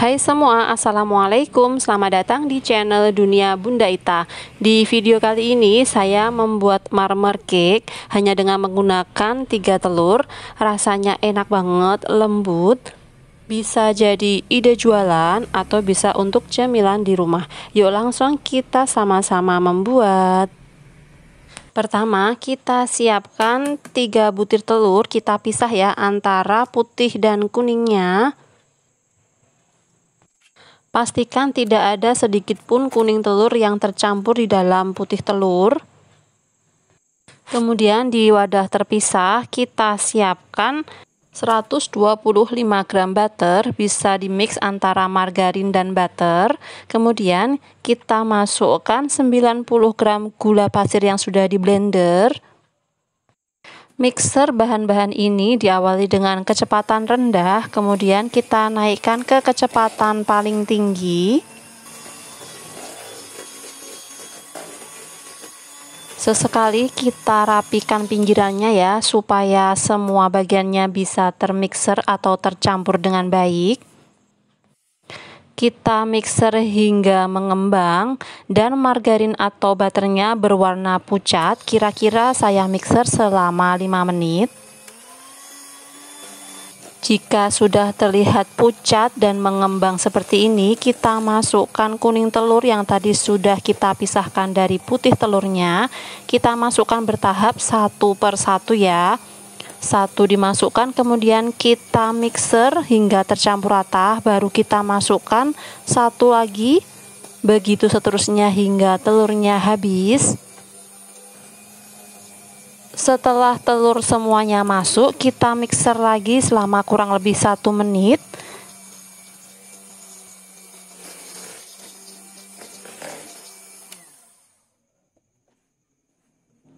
Hai semua, assalamualaikum. Selamat datang di channel Dunia Bunda Ita. Di video kali ini saya membuat marmer cake hanya dengan menggunakan 3 telur. Rasanya enak banget, lembut. Bisa jadi ide jualan atau bisa untuk cemilan di rumah. Yuk langsung kita sama-sama membuat. Pertama, kita siapkan 3 butir telur. Kita pisah ya antara putih dan kuningnya. Pastikan tidak ada sedikit pun kuning telur yang tercampur di dalam putih telur. Kemudian di wadah terpisah kita siapkan 125 gram butter, bisa dimix antara margarin dan butter. Kemudian kita masukkan 90 gram gula pasir yang sudah di blender. Mixer bahan-bahan ini diawali dengan kecepatan rendah, kemudian kita naikkan ke kecepatan paling tinggi. Sesekali kita rapikan pinggirannya ya, supaya semua bagiannya bisa termixer atau tercampur dengan baik. Kita mixer hingga mengembang dan margarin atau butternya berwarna pucat. Kira-kira saya mixer selama 5 menit. Jika sudah terlihat pucat dan mengembang seperti ini, kita masukkan kuning telur yang tadi sudah kita pisahkan dari putih telurnya. Kita masukkan bertahap satu per satu ya. Satu dimasukkan, kemudian kita mixer hingga tercampur rata, baru kita masukkan satu lagi, begitu seterusnya hingga telurnya habis. Setelah telur semuanya masuk, kita mixer lagi selama kurang lebih 1 menit.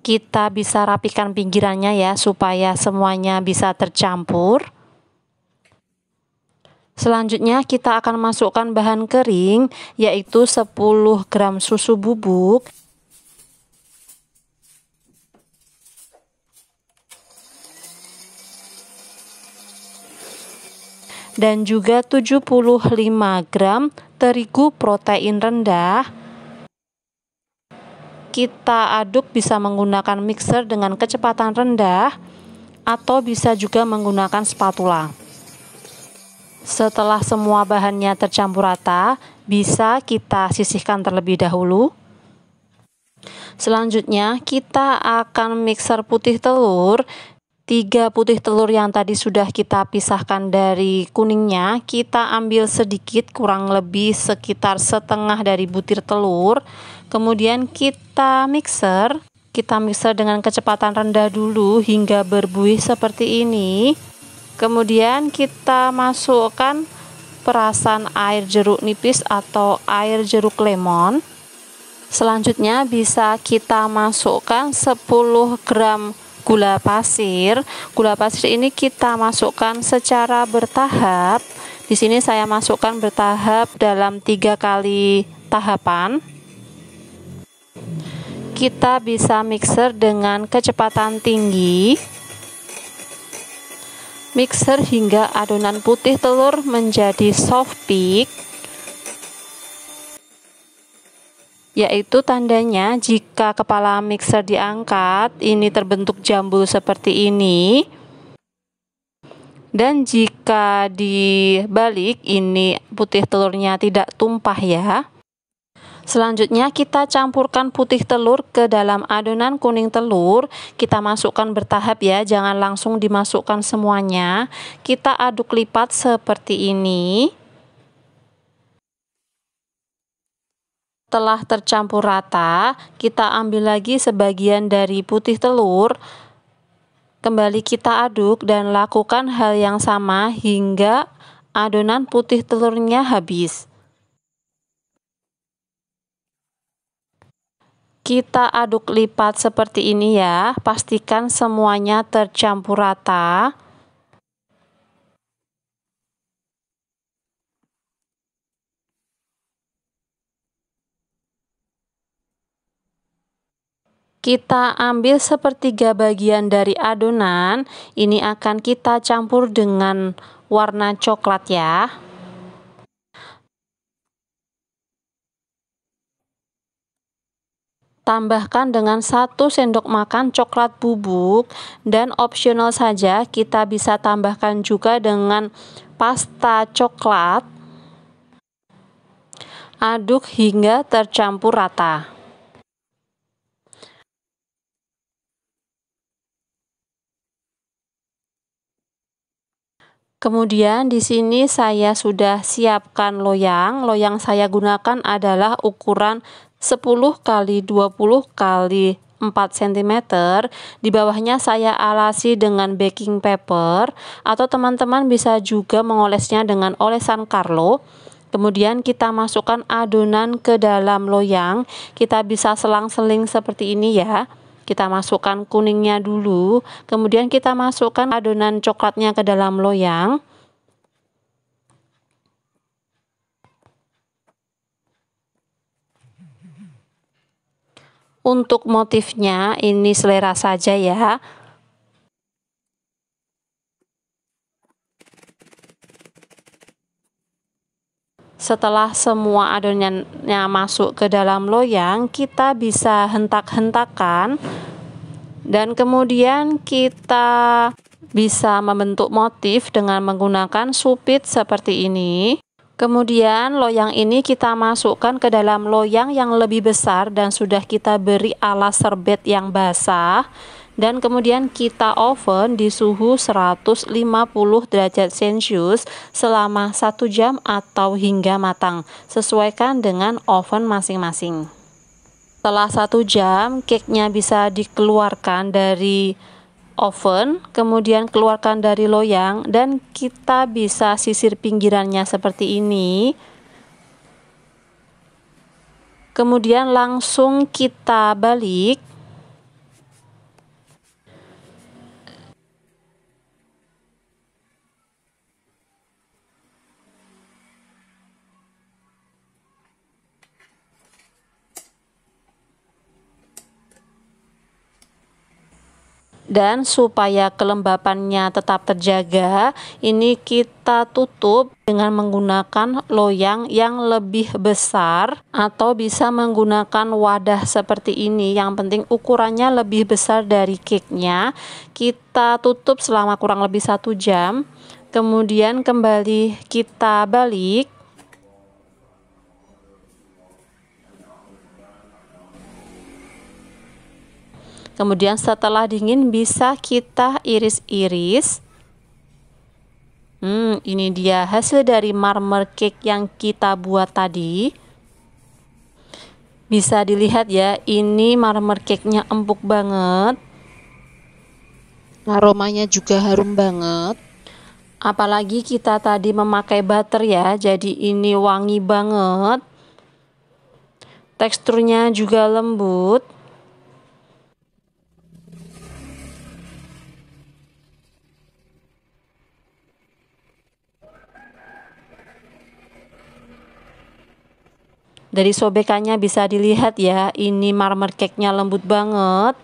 Kita bisa rapikan pinggirannya ya, supaya semuanya bisa tercampur. Selanjutnya kita akan masukkan bahan kering, yaitu 10 gram susu bubuk. Dan juga 75 gram terigu protein rendah. Kita aduk bisa menggunakan mixer dengan kecepatan rendah atau bisa juga menggunakan spatula. Setelah semua bahannya tercampur rata, bisa kita sisihkan terlebih dahulu. Selanjutnya kita akan mixer putih telur. 3 putih telur yang tadi sudah kita pisahkan dari kuningnya, kita ambil sedikit, kurang lebih sekitar setengah dari butir telur. Kemudian kita mixer dengan kecepatan rendah dulu hingga berbuih seperti ini. Kemudian kita masukkan perasan air jeruk nipis atau air jeruk lemon. Selanjutnya bisa kita masukkan 10 gram gula pasir. Gula pasir ini kita masukkan secara bertahap. Di sini saya masukkan bertahap dalam 3 kali tahapan. Kita bisa mixer dengan kecepatan tinggi. Mixer hingga adonan putih telur menjadi soft peak, yaitu tandanya jika kepala mixer diangkat, ini terbentuk jambul seperti ini. Dan jika dibalik, ini putih telurnya tidak tumpah ya. Selanjutnya kita campurkan putih telur ke dalam adonan kuning telur. Kita masukkan bertahap ya, jangan langsung dimasukkan semuanya. Kita aduk lipat seperti ini. Setelah tercampur rata, kita ambil lagi sebagian dari putih telur. Kembali kita aduk dan lakukan hal yang sama hingga adonan putih telurnya habis. Kita aduk lipat seperti ini ya, pastikan semuanya tercampur rata. Kita ambil sepertiga bagian dari adonan, ini akan kita campur dengan warna coklat ya. Tambahkan dengan 1 sendok makan coklat bubuk, dan opsional saja kita bisa tambahkan juga dengan pasta coklat. Aduk hingga tercampur rata. Kemudian di sini saya sudah siapkan loyang. Loyang saya gunakan adalah ukuran 10 x 20 x 4 cm. Di bawahnya saya alasi dengan baking paper, atau teman-teman bisa juga mengolesnya dengan olesan Carlo. Kemudian kita masukkan adonan ke dalam loyang. Kita bisa selang-seling seperti ini ya. Kita masukkan kuningnya dulu, kemudian kita masukkan adonan coklatnya ke dalam loyang. Untuk motifnya ini selera saja ya. Setelah semua adonannya masuk ke dalam loyang, kita bisa hentak-hentakan, dan kemudian kita bisa membentuk motif dengan menggunakan supit seperti ini. Kemudian loyang ini kita masukkan ke dalam loyang yang lebih besar dan sudah kita beri alas serbet yang basah, dan kemudian kita oven di suhu 150 derajat Celcius selama 1 jam atau hingga matang. Sesuaikan dengan oven masing-masing. Setelah 1 jam, cake-nya bisa dikeluarkan dari oven, kemudian keluarkan dari loyang, dan kita bisa sisir pinggirannya seperti ini. Kemudian langsung kita balik. Dan supaya kelembapannya tetap terjaga, ini kita tutup dengan menggunakan loyang yang lebih besar, atau bisa menggunakan wadah seperti ini. Yang penting ukurannya lebih besar dari cake-nya. Kita tutup selama kurang lebih 1 jam. Kemudian kembali kita balik. Kemudian setelah dingin bisa kita iris-iris. Ini dia hasil dari marmer cake yang kita buat tadi. Bisa dilihat ya, ini marmer cake-nya empuk banget. Aromanya juga harum banget. Apalagi kita tadi memakai butter ya, jadi ini wangi banget. Teksturnya juga lembut. Dari sobekannya bisa dilihat ya, ini marmer cake-nya lembut banget.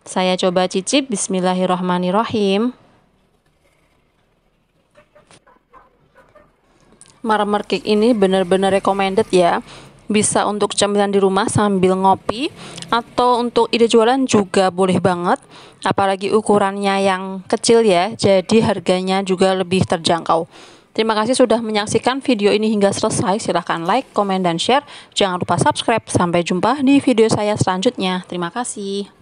Saya coba cicip, bismillahirrahmanirrahim. Marmer cake ini benar-benar recommended ya. Bisa untuk cemilan di rumah sambil ngopi, atau untuk ide jualan juga boleh banget. Apalagi ukurannya yang kecil ya, jadi harganya juga lebih terjangkau. Terima kasih sudah menyaksikan video ini hingga selesai. Silahkan like, komen, dan share. Jangan lupa subscribe. Sampai jumpa di video saya selanjutnya. Terima kasih.